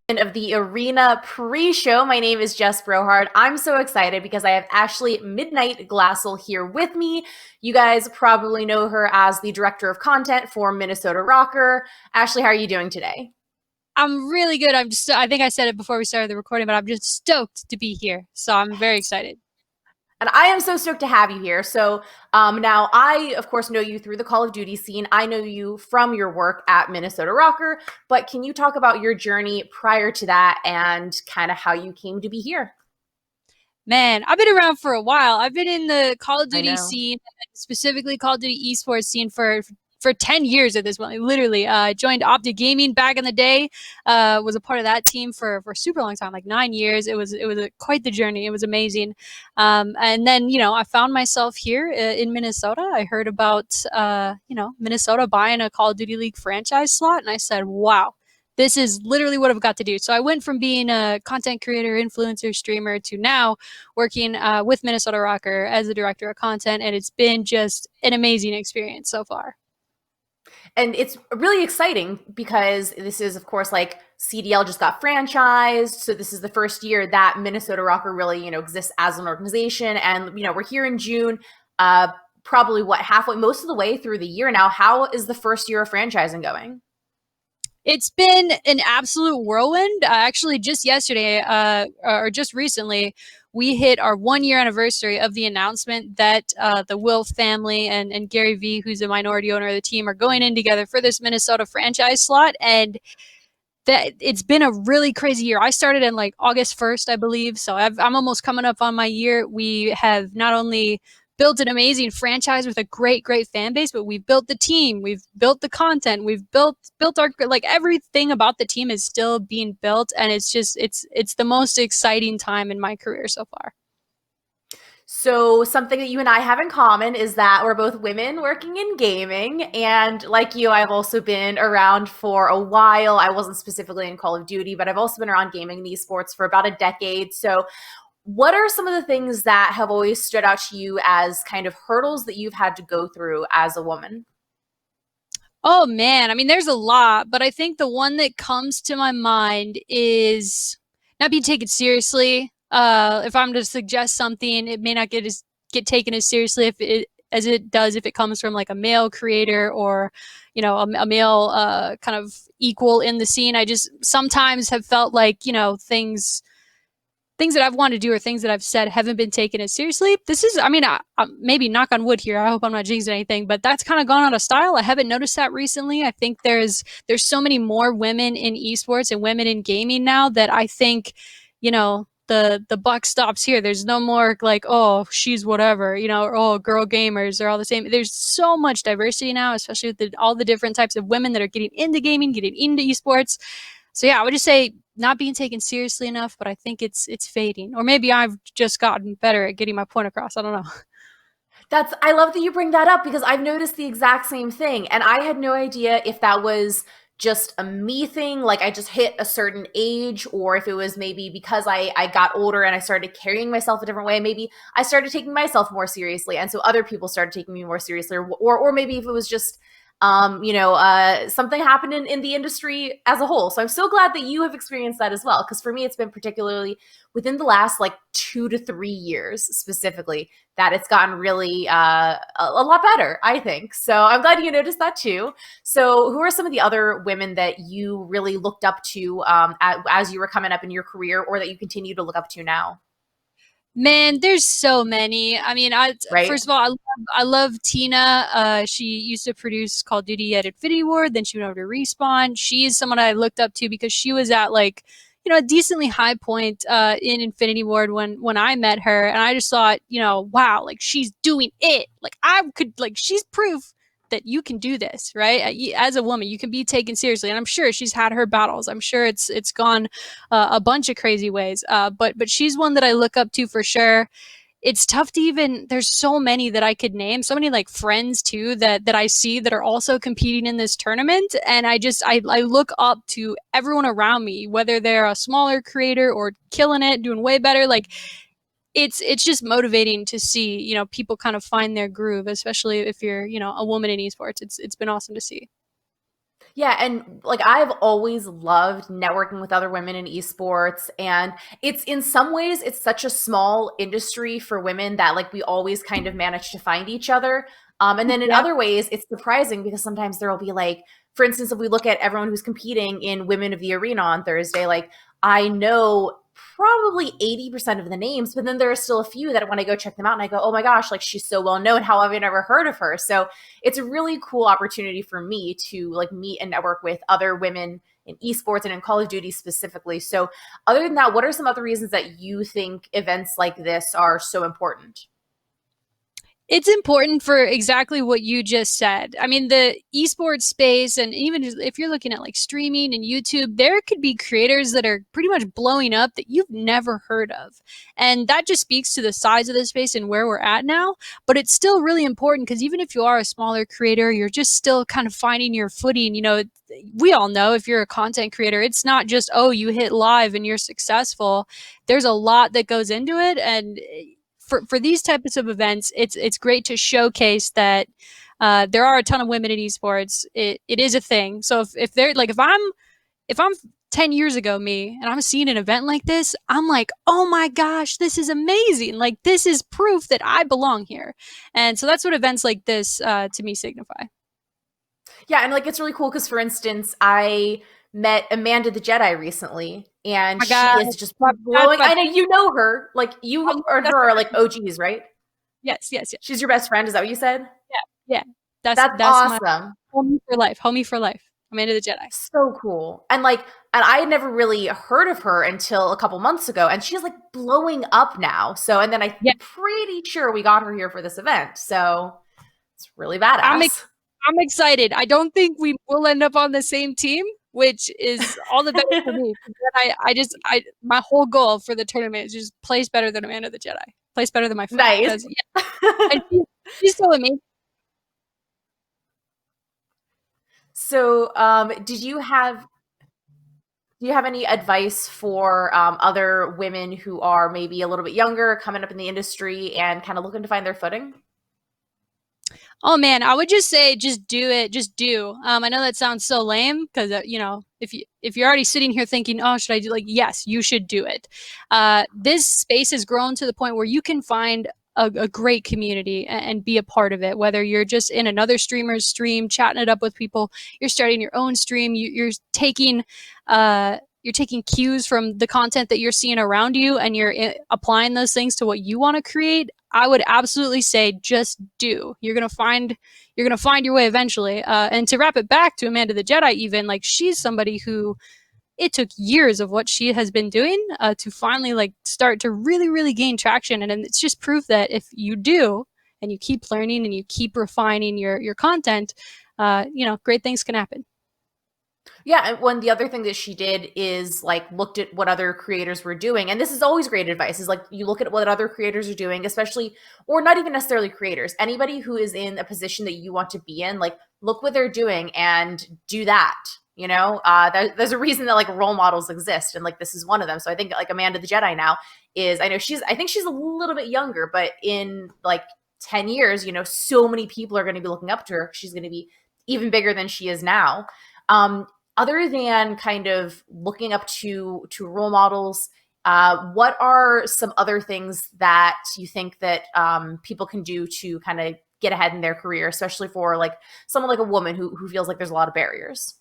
Of the eRena pre-show. My name is Jess Brohard. I'm so excited because I have Ashley MiDNiTE Glassell here with me. You guys probably know her as the director of content for Minnesota Rocker. Ashley, how are you doing today? I'm really good. I think I said it before we started the recording, but I'm just stoked to be here. So I'm very excited. And I am so stoked to have you here. So now I, of course, know you through the Call of Duty scene. I know you from your work at Minnesota Rocker, but can you talk about your journey prior to that and kind of how you came to be here? Man, I've been around for a while. I've been in the Call of I Duty know. scene, specifically Call of Duty esports scene for 10 years at this point. Literally, joined Optic Gaming back in the day. Was a part of that team for a super long time, like 9 years. It was quite the journey. It was amazing. And then I found myself here in Minnesota. I heard about Minnesota buying a Call of Duty League franchise slot, and I said, wow, this is literally what I've got to do. So I went from being a content creator, influencer, streamer to now working with Minnesota Rocker as the director of content, and it's been just an amazing experience so far. And it's really exciting because this is, of course, like CDL just got franchised. So this is the first year that Minnesota Rocker really, exists as an organization. And, we're here in June, probably what, halfway, most of the way through the year now. How is the first year of franchising going? It's been an absolute whirlwind. Actually, just yesterday, or just recently, we hit our 1 year anniversary of the announcement that the Wilf family and Gary Vee, who's a minority owner of the team, are going in together for this Minnesota franchise slot. And that it's been a really crazy year. I started in like August 1st, I believe. So I'm almost coming up on my year. We have not only built an amazing franchise with a great fan base, but we've built the team, we've built the content, we've built our, like, everything about the team is still being built, and it's the most exciting time in my career so far. So, something that you and I have in common is that we're both women working in gaming. And like you, I've also been around for a while. I wasn't specifically in Call of Duty, but I've also been around gaming and esports for about a decade. So, what are some of the things that have always stood out to you as kind of hurdles that you've had to go through as a woman? Oh man, I mean, there's a lot, but I think the one that comes to my mind is not being taken seriously. If I'm to suggest something, it may not get taken as seriously if it as it does if it comes from like a male creator or a male kind of equal in the scene. I just sometimes have felt like things that I've wanted to do or things that I've said haven't been taken as seriously. This is, I mean, maybe knock on wood here. I hope I'm not jinxing anything, but that's kind of gone out of style. I haven't noticed that recently. I think there's so many more women in esports and women in gaming now that I think, the buck stops here. There's no more like, oh, she's whatever, or oh, girl gamers are all the same. There's so much diversity now, especially with all the different types of women that are getting into gaming, getting into esports. So yeah, I would just say not being taken seriously enough, but I think it's fading. Or maybe I've just gotten better at getting my point across. I don't know. I love that you bring that up because I've noticed the exact same thing. And I had no idea if that was just a me thing, like I just hit a certain age, or if it was maybe because I got older and I started carrying myself a different way. Maybe I started taking myself more seriously. And so other people started taking me more seriously, or maybe if it was just something happened in the industry as a whole. So I'm so glad that you have experienced that as well. Because for me, it's been particularly within the last like 2 to 3 years specifically that it's gotten really a lot better, I think. So I'm glad you noticed that too. So who are some of the other women that you really looked up to as you were coming up in your career, or that you continue to look up to now? Man, there's so many. I mean, Right? first of all, I love Tina. She used to produce Call of Duty at Infinity Ward, then she went over to Respawn. She is someone I looked up to because she was at like, a decently high point in Infinity Ward when I met her, and I just thought, wow, like she's doing it. Like I could, like she's proof that you can do this, right? As a woman, you can be taken seriously, and I'm sure she's had her battles. I'm sure it's gone a bunch of crazy ways. But she's one that I look up to for sure. It's tough to even. There's so many that I could name. So many like friends too that I see that are also competing in this tournament, and I look up to everyone around me, whether they're a smaller creator or killing it, doing way better. Like it's just motivating to see people kind of find their groove, especially if you're a woman in esports. It's been awesome to see. Yeah, and like I've always loved networking with other women in esports, and it's in some ways it's such a small industry for women that like we always kind of manage to find each other. And then in Yeah. other ways it's surprising because sometimes there will be like, for instance, if we look at everyone who's competing in Women of the Arena on Thursday, like I know probably 80% of the names, but then there are still a few that when I go check them out and I go, oh my gosh, like she's so well known. How have I never heard of her? So it's a really cool opportunity for me to like meet and network with other women in esports and in Call of Duty specifically. So other than that, what are some other reasons that you think events like this are so important? It's important for exactly what you just said. I mean, the esports space, and even if you're looking at like streaming and YouTube, there could be creators that are pretty much blowing up that you've never heard of. And that just speaks to the size of the space and where we're at now. But it's still really important because even if you are a smaller creator, you're just still kind of finding your footing. We all know if you're a content creator, it's not just, oh, you hit live and you're successful. There's a lot that goes into it. And for these types of events, it's great to showcase that there are a ton of women in esports. It is a thing. So if they're like if I'm 10 years ago me and I'm seeing an event like this, I'm like, oh my gosh, this is amazing. Like this is proof that I belong here. And so that's what events like this to me signify. Yeah, and like it's really cool because, for instance, I met Amanda the Jedi recently, and Oh my God. she is just That's blowing. my I know you know her, like you and that's her my are best like friend. OGs, right? Yes, yes, yes. She's your best friend. Is that what you said? Yeah, yeah. That's That's my awesome. homie for life. Homie for life. Amanda the Jedi. So cool. And like, and I had never really heard of her until a couple months ago, and she's like blowing up now. So, and then I'm Yeah. pretty sure we got her here for this event. So it's really I'm badass. I'm excited. I don't think we will end up on the same team, which is all the better for me. I my whole goal for the tournament is just place better than Amanda the Jedi, place better than my friend. Nice. Because yeah, and she's so amazing. So, do you have any advice for other women who are maybe a little bit younger, coming up in the industry, and kind of looking to find their footing? Oh man, I would just say just do it, just do. I know that sounds so lame because if you're already sitting here thinking, oh, should I do, like, yes, you should do it. This space has grown to the point where you can find a great community and be a part of it. Whether you're just in another streamer's stream, chatting it up with people, you're starting your own stream, you're taking cues from the content that you're seeing around you, and you're applying those things to what you want to create. I would absolutely say just do. You're gonna find your way eventually. And to wrap it back to Amanda the Jedi, even like she's somebody who it took years of what she has been doing to finally like start to really gain traction. And it's just proof that if you do and you keep learning and you keep refining your content, great things can happen. Yeah, and when the other thing that she did is like looked at what other creators were doing, and this is always great advice. Is like you look at what other creators are doing, especially or not even necessarily creators, anybody who is in a position that you want to be in. Like look what they're doing and do that. There's a reason that like role models exist, and like this is one of them. So I think like Amanda the Jedi now is. I think she's a little bit younger, but in like 10 years, so many people are going to be looking up to her. She's going to be even bigger than she is now. Um, Other than kind of looking up to role models, what are some other things that you think that people can do to kind of get ahead in their career, especially for like someone like a woman who feels like there's a lot of barriers?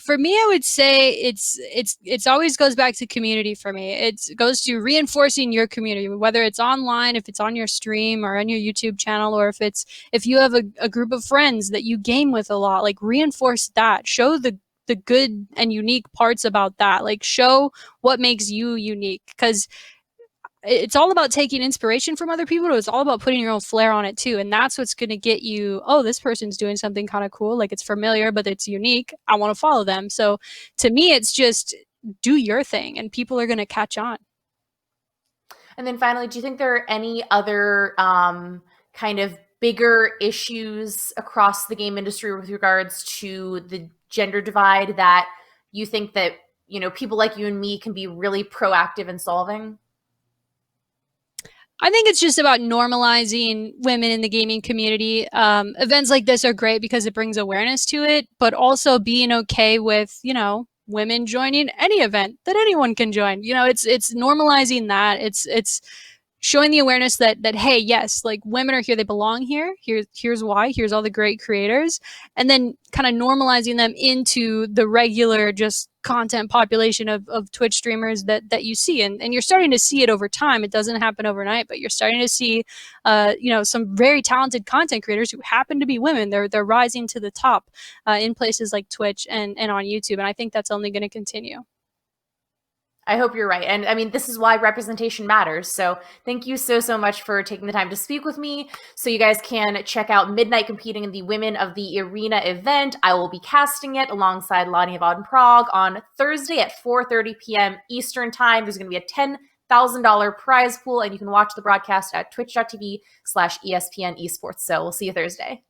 For me, I would say it's always goes back to community for me. It goes to reinforcing your community, whether it's online, if it's on your stream or on your YouTube channel, or if you have a group of friends that you game with a lot, like reinforce that. Show the good and unique parts about that. Like show what makes you unique. Because it's all about taking inspiration from other people, but it's all about putting your own flair on it too. And that's what's going to get you, oh, this person's doing something kind of cool. Like it's familiar, but it's unique. I want to follow them. So to me, it's just do your thing and people are going to catch on. And then finally, do you think there are any other kind of bigger issues across the game industry with regards to the gender divide that you think that people like you and me can be really proactive in solving? I think it's just about normalizing women in the gaming community. Events like this are great because it brings awareness to it, but also being okay with, women joining any event that anyone can join. It's normalizing that. It's showing the awareness that hey, yes, like women are here, they belong here. Here's why. Here's all the great creators, and then kind of normalizing them into the regular just content population of Twitch streamers that you see, and you're starting to see it over time. It doesn't happen overnight, but you're starting to see, some very talented content creators who happen to be women. They're rising to the top in places like Twitch and on YouTube, and I think that's only going to continue. I hope you're right. And I mean, this is why representation matters. So thank you so much for taking the time to speak with me. So you guys can check out MiDNiTE competing in the Women of the eRena event. I will be casting it alongside Lonnie of Odd Prague on Thursday at 4:30 p.m. Eastern time. There's going to be a $10,000 prize pool, and you can watch the broadcast at twitch.tv/ESPN esports. So we'll see you Thursday.